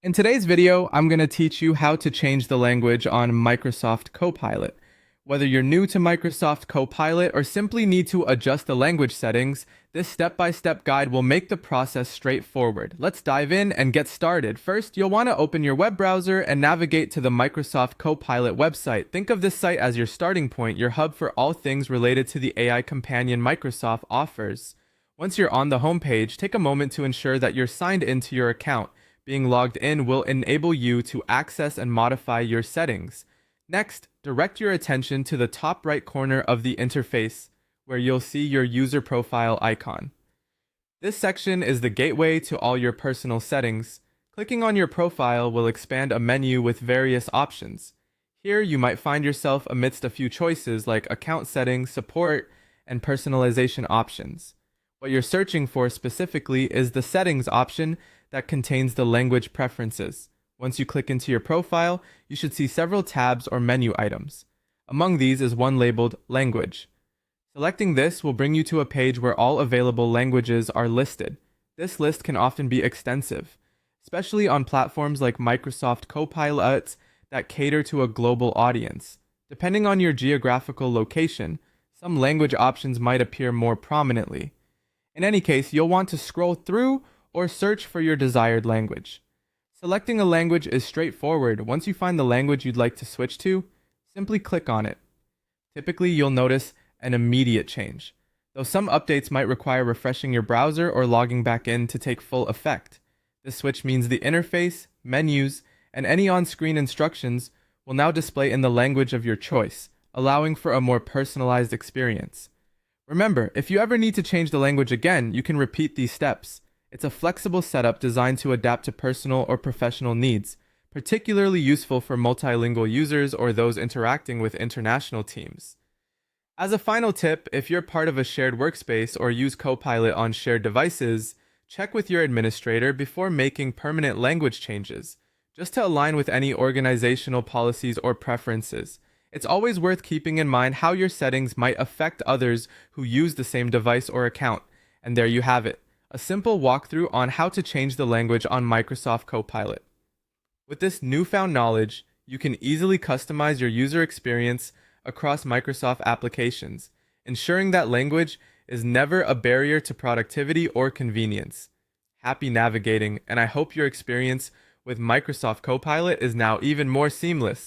In today's video, I'm going to teach you how to change the language on Microsoft Copilot. Whether you're new to Microsoft Copilot or simply need to adjust the language settings, this step-by-step guide will make the process straightforward. Let's dive in and get started. First, you'll want to open your web browser and navigate to the Microsoft Copilot website. Think of this site as your starting point, your hub for all things related to the AI companion Microsoft offers. Once you're on the homepage, take a moment to ensure that you're signed into your account. Being logged in will enable you to access and modify your settings. Next, direct your attention to the top right corner of the interface, where you'll see your user profile icon. This section is the gateway to all your personal settings. Clicking on your profile will expand a menu with various options. Here, you might find yourself amidst a few choices like account settings, support, and personalization options. What you're searching for specifically is the settings option that contains the language preferences. Once you click into your profile, you should see several tabs or menu items. Among these is one labeled Language. Selecting this will bring you to a page where all available languages are listed. This list can often be extensive, especially on platforms like Microsoft Copilot that cater to a global audience. Depending on your geographical location, some language options might appear more prominently. In any case, you'll want to scroll through or search for your desired language. Selecting a language is straightforward. Once you find the language you'd like to switch to, simply click on it. Typically, you'll notice an immediate change, though some updates might require refreshing your browser or logging back in to take full effect. This switch means the interface, menus, and any on-screen instructions will now display in the language of your choice, allowing for a more personalized experience. Remember, if you ever need to change the language again, you can repeat these steps. It's a flexible setup designed to adapt to personal or professional needs, particularly useful for multilingual users or those interacting with international teams. As a final tip, if you're part of a shared workspace or use Copilot on shared devices, check with your administrator before making permanent language changes, just to align with any organizational policies or preferences. It's always worth keeping in mind how your settings might affect others who use the same device or account. And there you have it, a simple walkthrough on how to change the language on Microsoft Copilot. With this newfound knowledge, you can easily customize your user experience across Microsoft applications, ensuring that language is never a barrier to productivity or convenience. Happy navigating, and I hope your experience with Microsoft Copilot is now even more seamless.